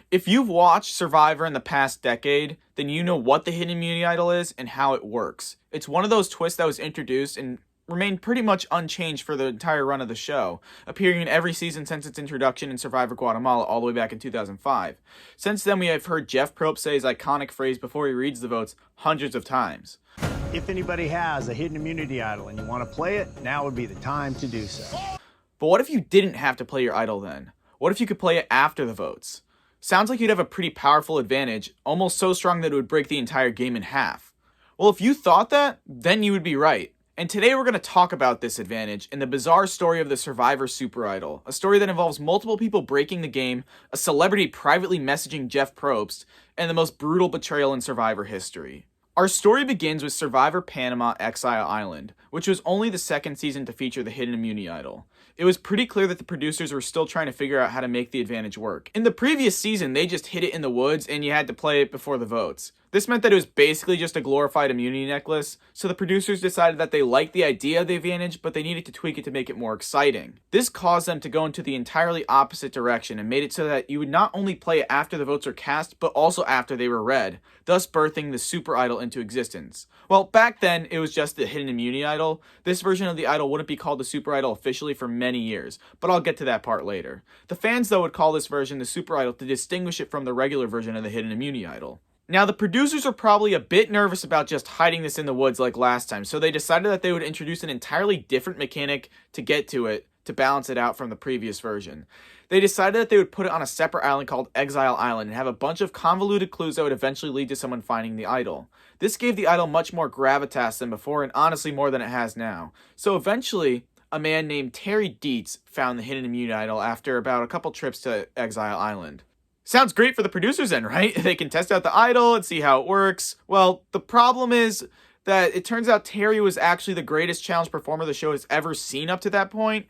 If you've watched Survivor in the past decade, then you know what the hidden immunity idol is and how it works. It's one of those twists that was introduced and remained pretty much unchanged for the entire run of the show, appearing in every season since its introduction in Survivor Guatemala all the way back in 2005. Since then, we have heard Jeff Probst say his iconic phrase before he reads the votes hundreds of times. If anybody has a hidden immunity idol and you want to play it, now would be the time to do so. But what if you didn't have to play your idol then? What if you could play it after the votes? Sounds like you'd have a pretty powerful advantage, almost so strong that it would break the entire game in half. Well, if you thought that, then you would be right. And today we're going to talk about this advantage and the bizarre story of the Survivor Super Idol, a story that involves multiple people breaking the game, a celebrity privately messaging Jeff Probst, and the most brutal betrayal in Survivor history. Our story begins with Survivor Panama Exile Island, which was only the second season to feature the hidden immunity idol. It was pretty clear that the producers were still trying to figure out how to make the advantage work. In the previous season, they just hid it in the woods and you had to play it before the votes. This meant that it was basically just a glorified immunity necklace, so the producers decided that they liked the idea of the advantage, but they needed to tweak it to make it more exciting. This caused them to go into the entirely opposite direction and made it so that you would not only play it after the votes were cast, but also after they were read, thus birthing the Super Idol into existence. Well, back then, it was just the hidden immunity idol. This version of the idol wouldn't be called the Super Idol officially for many years, but I'll get to that part later. The fans, though, would call this version the Super Idol to distinguish it from the regular version of the hidden immunity idol. Now, the producers are probably a bit nervous about just hiding this in the woods like last time, so they decided that they would introduce an entirely different mechanic to get to it, to balance it out from the previous version. They decided that they would put it on a separate island called Exile Island and have a bunch of convoluted clues that would eventually lead to someone finding the idol. This gave the idol much more gravitas than before, and honestly more than it has now. So eventually, a man named Terry Dietz found the hidden immunity idol after about a couple trips to Exile Island. Sounds great for the producers then, right? They can test out the idol and see how it works. Well, the problem is that it turns out Terry was actually the greatest challenge performer the show has ever seen up to that point.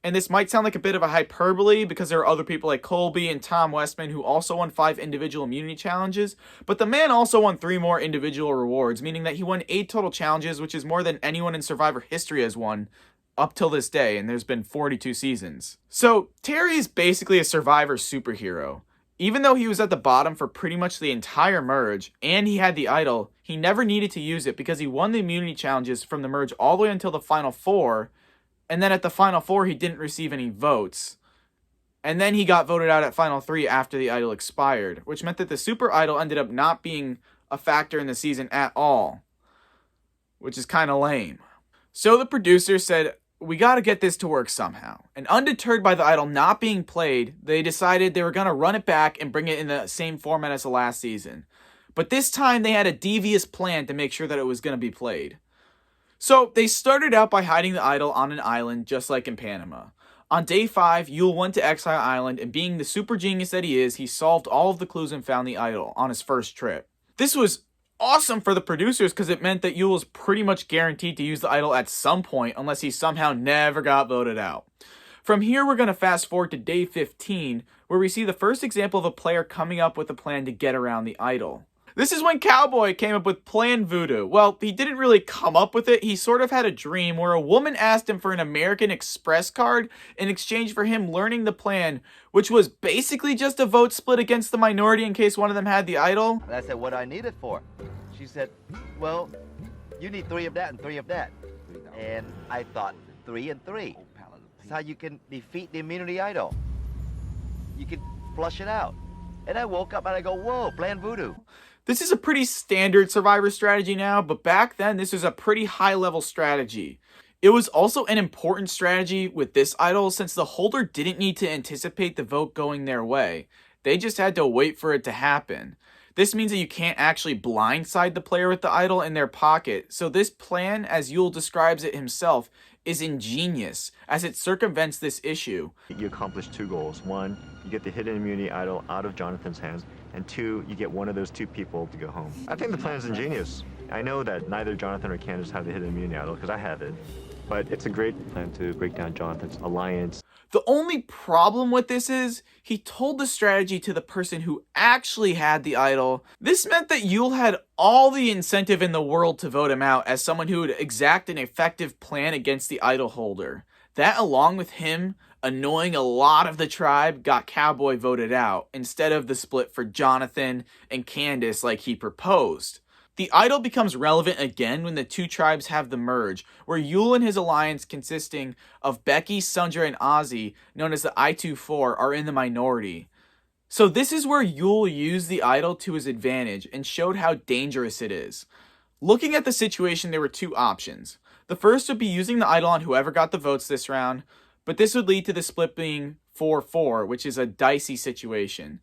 And this might sound like a bit of a hyperbole because there are other people like Colby and Tom Westman who also won 5 individual immunity challenges, but the man also won 3 more individual rewards, meaning that he won 8 total challenges, which is more than anyone in Survivor history has won up till this day, and there's been 42 seasons. So Terry is basically a Survivor superhero. Even though he was at the bottom for pretty much the entire merge, and he had the idol, he never needed to use it because he won the immunity challenges from the merge all the way until the final 4, and then at the final 4 he didn't receive any votes. And then he got voted out at final 3 after the idol expired, which meant that the Super Idol ended up not being a factor in the season at all, which is kind of lame. So the producers said, we gotta get this to work somehow. And undeterred by the idol not being played, they decided they were gonna run it back and bring it in the same format as the last season. But this time they had a devious plan to make sure that it was gonna be played. So they started out by hiding the idol on an island just like in Panama. On day 5, Yul went to Exile Island, and being the super genius that he is, he solved all of the clues and found the idol on his first trip. This was awesome for the producers because it meant that Yul was pretty much guaranteed to use the idol at some point unless he somehow never got voted out. From here, we're going to fast forward to day 15, where we see the first example of a player coming up with a plan to get around the idol. This is when Cowboy came up with Plan Voodoo. Well, he didn't really come up with it. He sort of had a dream where a woman asked him for an American Express card in exchange for him learning the plan, which was basically just a vote split against the minority in case one of them had the idol. And I said, what do I need it for? She said, well, you need 3 of that and 3 of that. And I thought, 3 and 3. That's how you can defeat the immunity idol. You can flush it out. And I woke up and I go, whoa, Plan Voodoo. This is a pretty standard Survivor strategy now, but back then this was a pretty high-level strategy. It was also an important strategy with this idol since the holder didn't need to anticipate the vote going their way. They just had to wait for it to happen. This means that you can't actually blindside the player with the idol in their pocket, so this plan, as Yul describes it himself, is ingenious, as it circumvents this issue. You accomplish 2 goals. 1, you get the hidden immunity idol out of Jonathan's hands, and 2, you get one of those 2 people to go home. I think the plan is ingenious. I know that neither Jonathan or Candace have the hidden immunity idol, because I have it, but it's a great plan to break down Jonathan's alliance. The only problem with this is, he told the strategy to the person who actually had the idol. This meant that Yul had all the incentive in the world to vote him out as someone who would exact an effective plan against the idol holder. That, along with him annoying a lot of the tribe, got Cowboy voted out instead of the split for Jonathan and Candace like he proposed. The idol becomes relevant again when the two tribes have the merge, where Yul and his alliance consisting of Becky, Sundra, and Ozzy, known as the I-24, are in the minority. So this is where Yul used the idol to his advantage and showed how dangerous it is. Looking at the situation, there were two options. The first would be using the idol on whoever got the votes this round, but this would lead to the split being 4-4, which is a dicey situation.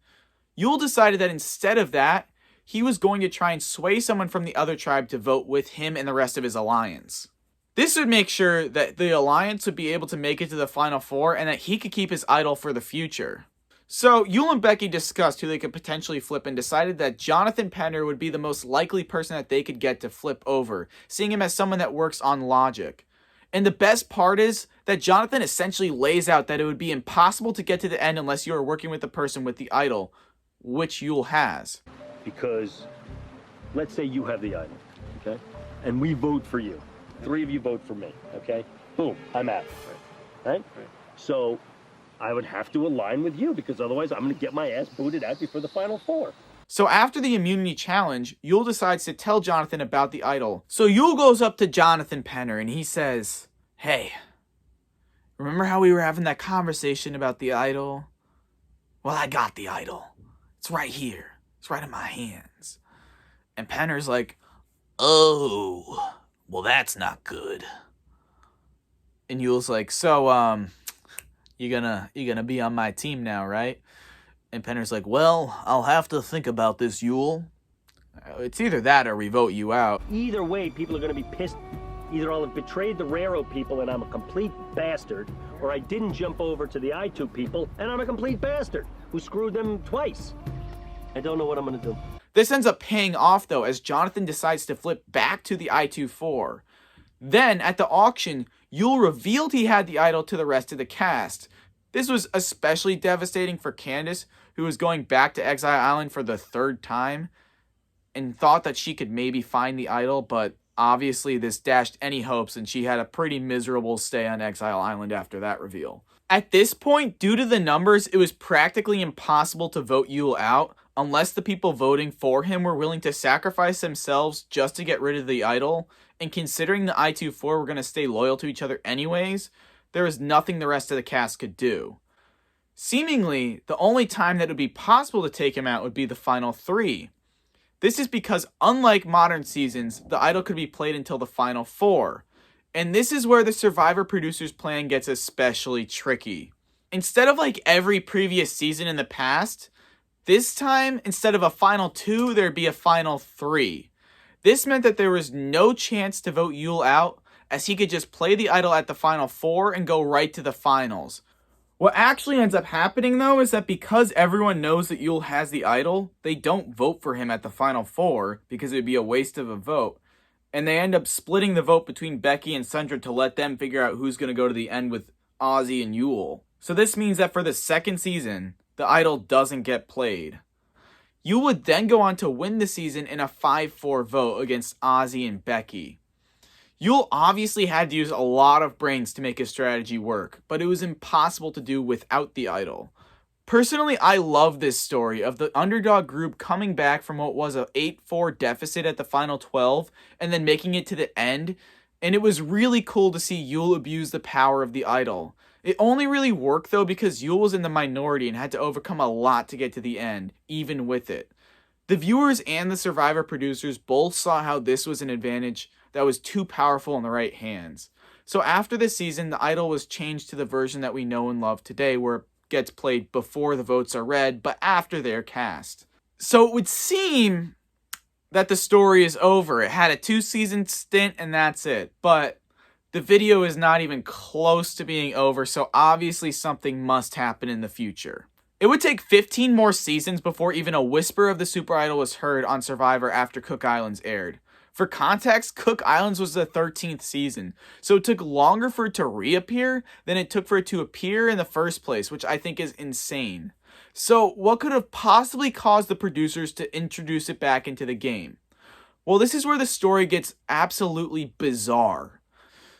Yul decided that instead of that, he was going to try and sway someone from the other tribe to vote with him and the rest of his alliance. This would make sure that the alliance would be able to make it to the final four and that he could keep his idol for the future. So Yul and Becky discussed who they could potentially flip and decided that Jonathan Penner would be the most likely person that they could get to flip over, seeing him as someone that works on logic. And the best part is that Jonathan essentially lays out that it would be impossible to get to the end unless you are working with the person with the idol, which Yul has. Because let's say you have the idol, okay? And we vote for you. 3 of you vote for me, okay? Boom, I'm out. Right? So I would have to align with you because otherwise I'm going to get my ass booted out before the final 4. So after the immunity challenge, Yul decides to tell Jonathan about the idol. So Yul goes up to Jonathan Penner and he says, "Hey, remember how we were having that conversation about the idol? Well, I got the idol. It's right here. It's right in my hands." And Penner's like, "Oh, well, that's not good." And Yul's like, "So, you gonna be on my team now, right?" And Penner's like, "Well, I'll have to think about this, Yul. It's either that or we vote you out." Either way, people are going to be pissed. Either I'll have betrayed the Raro people and I'm a complete bastard, or I didn't jump over to the I-2 people and I'm a complete bastard who screwed them twice. I don't know what I'm going to do. This ends up paying off, though, as Jonathan decides to flip back to the I-24. Then, at the auction, Yul revealed he had the idol to the rest of the cast. This was especially devastating for Candace, who was going back to Exile Island for the 3rd time, and thought that she could maybe find the idol, but obviously this dashed any hopes, and she had a pretty miserable stay on Exile Island after that reveal. At this point, due to the numbers, it was practically impossible to vote Yul out, unless the people voting for him were willing to sacrifice themselves just to get rid of the idol, and considering the I-24 were going to stay loyal to each other anyways, there was nothing the rest of the cast could do. Seemingly, the only time that it would be possible to take him out would be the final 3. This is because, unlike modern seasons, the idol could be played until the final 4. And this is where the Survivor producers' plan gets especially tricky. Instead of like every previous season in the past, this time, instead of a final 2, there'd be a final 3. This meant that there was no chance to vote Yul out, as he could just play the idol at the final 4 and go right to the finals. What actually ends up happening, though, is that because everyone knows that Yul has the idol, they don't vote for him at the final 4, because it would be a waste of a vote. And they end up splitting the vote between Becky and Sundra to let them figure out who's going to go to the end with Ozzy and Yul. So this means that for the 2nd season, the idol doesn't get played. Yul would then go on to win the season in a 5-4 vote against Ozzy and Becky. Yul obviously had to use a lot of brains to make his strategy work, but it was impossible to do without the idol. Personally, I love this story of the underdog group coming back from what was an 8-4 deficit at the final 12 and then making it to the end, and it was really cool to see Yul abuse the power of the idol. It only really worked, though, because Yul was in the minority and had to overcome a lot to get to the end, even with it. The viewers and the Survivor producers both saw how this was an advantage that was too powerful in the right hands. So after this season, the idol was changed to the version that we know and love today, where it gets played before the votes are read, but after they're cast. So it would seem that the story is over. It had a 2-season stint and that's it. But the video is not even close to being over, so obviously something must happen in the future. It would take 15 more seasons before even a whisper of the Super Idol was heard on Survivor after Cook Islands aired. For context, Cook Islands was the 13th season, so it took longer for it to reappear than it took for it to appear in the first place, which I think is insane. So what could have possibly caused the producers to introduce it back into the game? Well, this is where the story gets absolutely bizarre.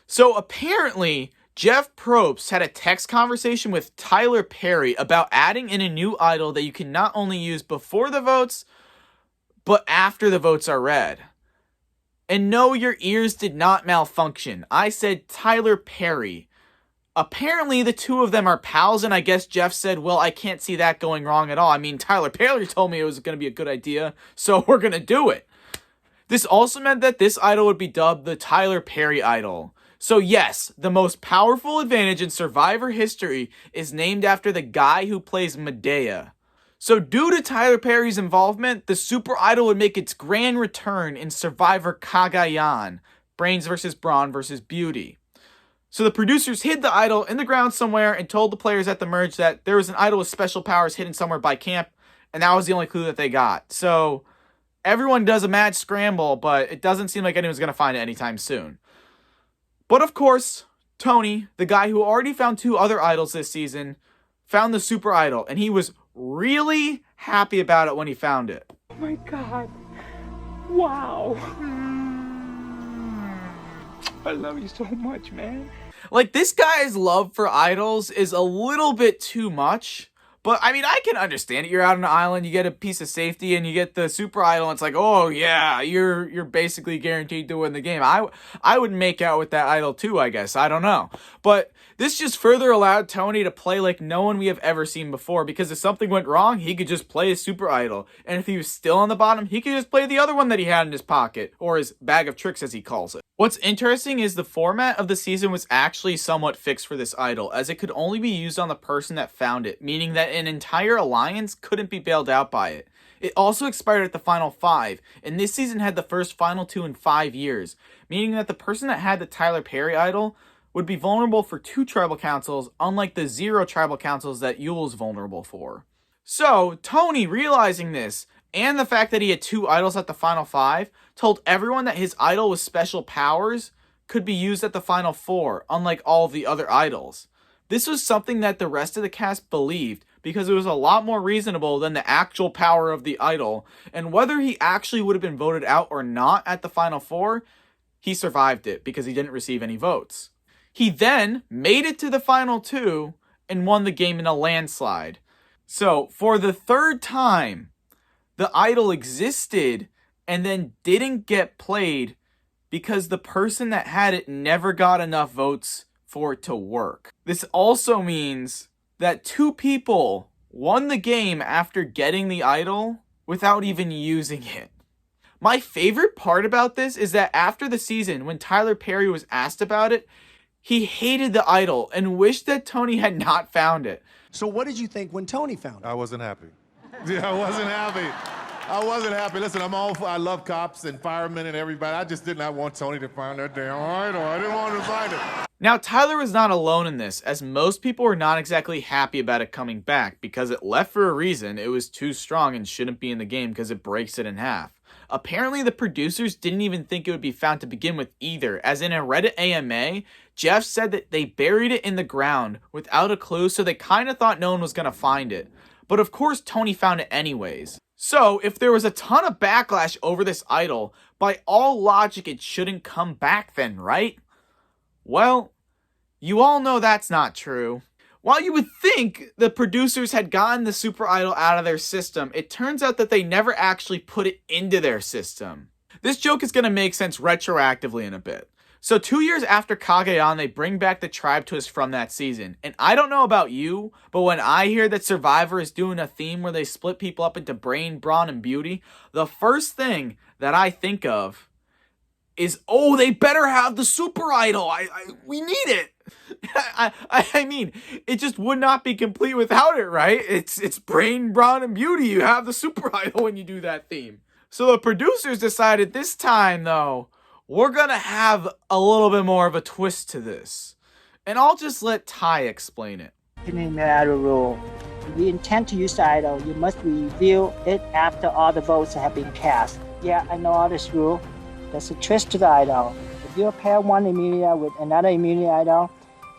So apparently, Jeff Probst had a text conversation with Tyler Perry about adding in a new idol that you can not only use before the votes, but after the votes are read. And no, your ears did not malfunction. I said Tyler Perry. Apparently, the two of them are pals, and I guess Jeff said, well, I can't see that going wrong at all. I mean, Tyler Perry told me it was going to be a good idea, so we're going to do it. This also meant that this idol would be dubbed the Tyler Perry idol. So yes, the most powerful advantage in Survivor history is named after the guy who plays Medea. So due to Tyler Perry's involvement, the Super Idol would make its grand return in Survivor Cagayan, Brains vs. Brawn vs. Beauty. So the producers hid the idol in the ground somewhere and told the players at the merge that there was an idol with special powers hidden somewhere by camp, and that was the only clue that they got. So everyone does a mad scramble, but it doesn't seem like anyone's going to find it anytime soon. But of course, Tony, the guy who already found 2 other idols this season, found the Super Idol, and he was really happy about it when he found it. Oh my God. Wow. I love you so much, man. Like, this guy's love for idols is a little bit too much. But, I mean, I can understand it. You're out on an island, you get a piece of safety, and you get the Super Idol, and it's like, oh, yeah, you're basically guaranteed to win the game. I would make out with that idol, too, I guess. I don't know. But this just further allowed Tony to play like no one we have ever seen before, because if something went wrong, he could just play his Super Idol. And if he was still on the bottom, he could just play the other one that he had in his pocket, or his bag of tricks, as he calls it. What's interesting is the format of the season was actually somewhat fixed for this idol, as it could only be used on the person that found it, meaning that an entire alliance couldn't be bailed out by it. It also expired at the final 5, and this season had the first final 2 in 5 years, meaning that the person that had the Tyler Perry idol would be vulnerable for 2 tribal councils, unlike the 0 tribal councils that Yule's vulnerable for. So, Tony, realizing this, and the fact that he had 2 idols at the final 5, told everyone that his idol with special powers could be used at the final 4, unlike all of the other idols. This was something that the rest of the cast believed, because it was a lot more reasonable than the actual power of the idol, and whether he actually would have been voted out or not at the final 4, he survived it because he didn't receive any votes. He then made it to the final 2 and won the game in a landslide. So, for the 3rd time, the idol existed and then didn't get played because the person that had it never got enough votes for it to work. This also means that 2 people won the game after getting the idol without even using it. My favorite part about this is that after the season, when Tyler Perry was asked about it, he hated the idol and wished that Tony had not found it. So what did you think when Tony found it? I wasn't happy. Yeah, I wasn't happy. I wasn't happy. Listen, I love cops and firemen and everybody. I just did not want Tony to find that damn idol. I didn't want him to find it. Now, Tyler was not alone in this, as most people were not exactly happy about it coming back, because it left for a reason. It was too strong and shouldn't be in the game because it breaks it in half. Apparently, the producers didn't even think it would be found to begin with either, as in a Reddit AMA, Jeff said that they buried it in the ground without a clue, so they kind of thought no one was going to find it. But of course, Tony found it anyways. So, if there was a ton of backlash over this idol, by all logic it shouldn't come back then, right? Well, you all know that's not true. While you would think the producers had gotten the Super Idol out of their system, it turns out that they never actually put it into their system. This joke is going to make sense retroactively in a bit. So 2 years after Cagayan, they bring back the tribe twist from that season. And I don't know about you, but when I hear that Survivor is doing a theme where they split people up into brain, brawn, and beauty, the first thing that I think of is, oh, they better have the Super Idol. We need it. I mean, it just would not be complete without it, right? It's brain, brawn, and beauty. You have the Super Idol when you do that theme. So the producers decided this time, though, we're gonna have a little bit more of a twist to this. And I'll just let Ty explain it. In the idol rule, if you intend to use the idol, you must reveal it after all the votes have been cast. Yeah, I know all this rule. There's a twist to the idol. If you pair one immunity with another immunity idol,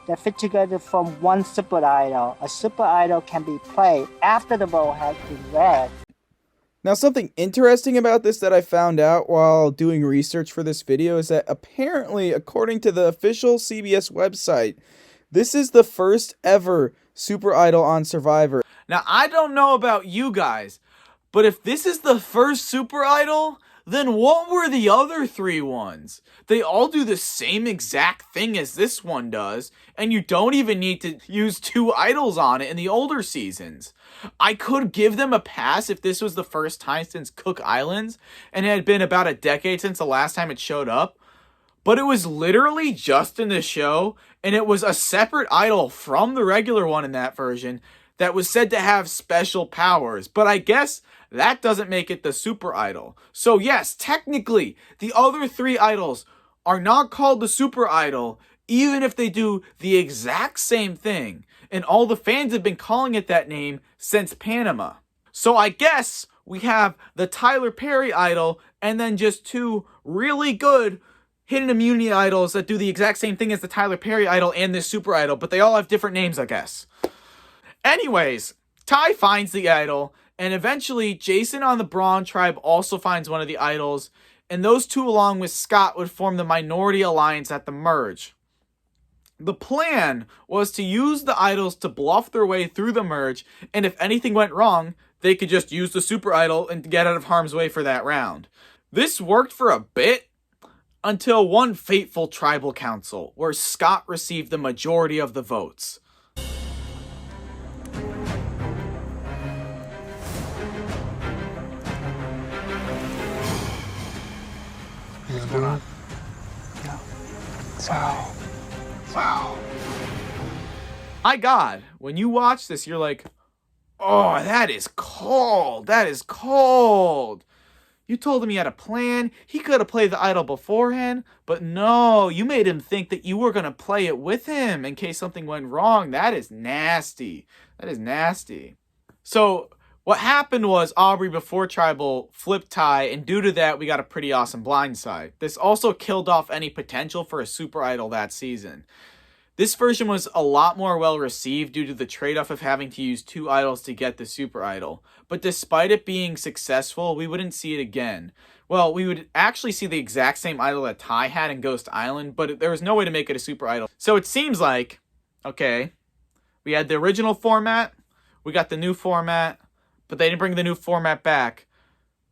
they fit together from one super idol. A super idol can be played after the vote has been read. Now, something interesting about this that I found out while doing research for this video is that apparently, according to the official CBS website, This is the first ever Super Idol on Survivor. Now, I don't know about you guys, but if this is the first Super Idol, then what were the other 3 ones? They all do the same exact thing as this one does, and you don't even need to use 2 idols on it in the older seasons. I could give them a pass if this was the first time since Cook Islands, and it had been about a decade since the last time it showed up, but it was literally just in the show, and it was a separate idol from the regular one in that version that was said to have special powers. But I guess that doesn't make it the Super Idol. So yes, technically, the other 3 idols are not called the Super Idol, even if they do the exact same thing. And all the fans have been calling it that name since Panama. So I guess we have the Tyler Perry idol and then just 2 really good hidden immunity idols that do the exact same thing as the Tyler Perry idol and this Super Idol, but they all have different names, I guess. Anyways, Ty finds the idol, and eventually Jason on the Braun tribe also finds one of the idols, and those 2 along with Scott would form the minority alliance at the merge. The plan was to use the idols to bluff their way through the merge, and if anything went wrong, they could just use the Super Idol and get out of harm's way for that round. This worked for a bit, until one fateful tribal council, where Scott received the majority of the votes. What's going on? Wow. My God, when you watch this, you're like, oh, that is cold. That is cold. You told him he had a plan. He could have played the idol beforehand, but no, you made him think that you were going to play it with him in case something went wrong. That is nasty. That is nasty. So what happened was Aubrey before Tribal flipped Ty, and due to that, we got a pretty awesome blindside. This also killed off any potential for a Super Idol that season. This version was a lot more well received due to the trade-off of having to use 2 idols to get the Super Idol. But despite it being successful, we wouldn't see it again. Well, we would actually see the exact same idol that Ty had in Ghost Island, but there was no way to make it a Super Idol. So it seems like, okay, we had the original format, we got the new format, but they didn't bring the new format back.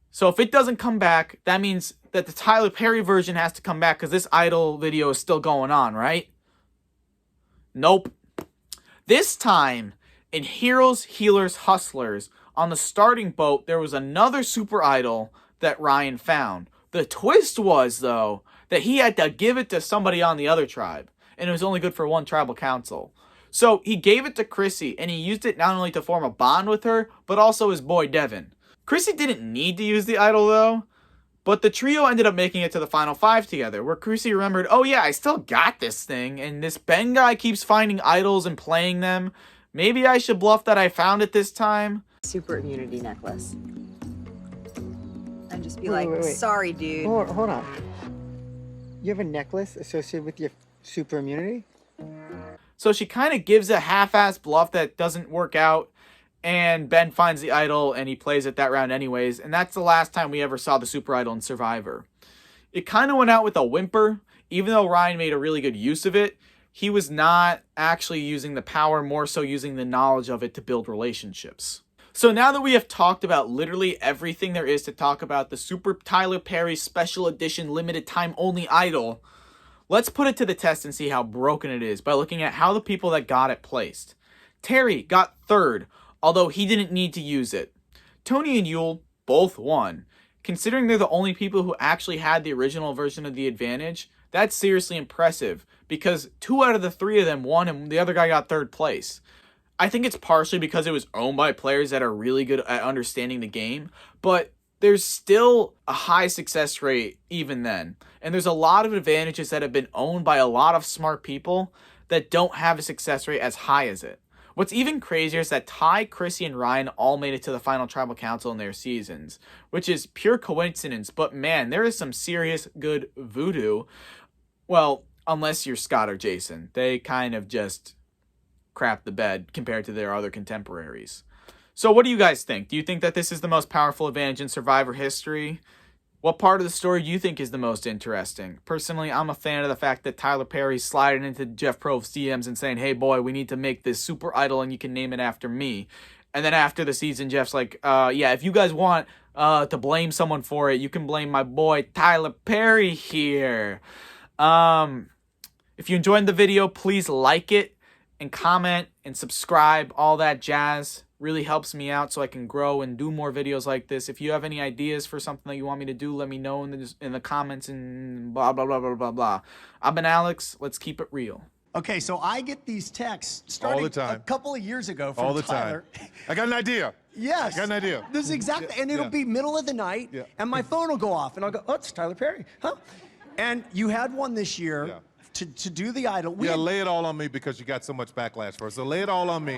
So if it doesn't come back, that means that the Tyler Perry version has to come back because this idol video is still going on, right? Nope. This time, in Heroes, Healers, Hustlers, on the starting boat, there was another Super Idol that Ryan found. The twist was, though, that he had to give it to somebody on the other tribe, and it was only good for one tribal council. So he gave it to Chrissy, and he used it not only to form a bond with her, but also his boy Devin. Chrissy didn't need to use the idol, though, but the trio ended up making it to the final 5 together, where Chrissy remembered, oh yeah, I still got this thing, and this Ben guy keeps finding idols and playing them. Maybe I should bluff that I found it this time. Super immunity necklace. And just be Wait. sorry, dude. Hold on. You have a necklace associated with your super immunity? So she kind of gives a half-ass bluff that doesn't work out, and Ben finds the idol, and he plays it that round anyways, and that's the last time we ever saw the Super Idol in Survivor. It kind of went out with a whimper. Even though Ryan made a really good use of it, he was not actually using the power, more so using the knowledge of it to build relationships. So now that we have talked about literally everything there is to talk about the Super Tyler Perry Special Edition Limited Time Only Idol, let's put it to the test and see how broken it is by looking at how the people that got it placed. Terry got 3rd, although he didn't need to use it. Tony and Yule both won. Considering they're the only people who actually had the original version of the advantage, that's seriously impressive, because 2 out of the 3 of them won and the other guy got 3rd place. I think it's partially because it was owned by players that are really good at understanding the game, but there's still a high success rate even then. And there's a lot of advantages that have been owned by a lot of smart people that don't have a success rate as high as it. What's even crazier is that Ty, Chrissy, and Ryan all made it to the final tribal council in their seasons, which is pure coincidence, but man, there is some serious good voodoo. Well, unless you're Scott or Jason. They kind of just crap the bed compared to their other contemporaries. So what do you guys think? Do you think that this is the most powerful advantage in Survivor history? What part of the story do you think is the most interesting? Personally, I'm a fan of the fact that Tyler Perry's sliding into Jeff Probst's DMs and saying, hey, boy, we need to make this super idol and you can name it after me. And then after the season, Jeff's like, yeah, if you guys want to blame someone for it, you can blame my boy Tyler Perry here. If you enjoyed the video, please like it and comment and subscribe, all that jazz. Really helps me out so I can grow and do more videos like this. If you have any ideas for something that you want me to do, let me know in the comments and blah, blah, blah, blah, blah, blah. I've been Alex. Let's keep it real. Okay, so I get these texts starting all the time. a couple of years ago from All the Tyler. time. I got an idea. Yes. I got an idea. This is exactly, and it'll be middle of the night, and my phone will go off, and I'll go, oh, it's Tyler Perry, huh? And you had one this year to do the idol. Lay it all on me because you got so much backlash for it. So lay it all on me.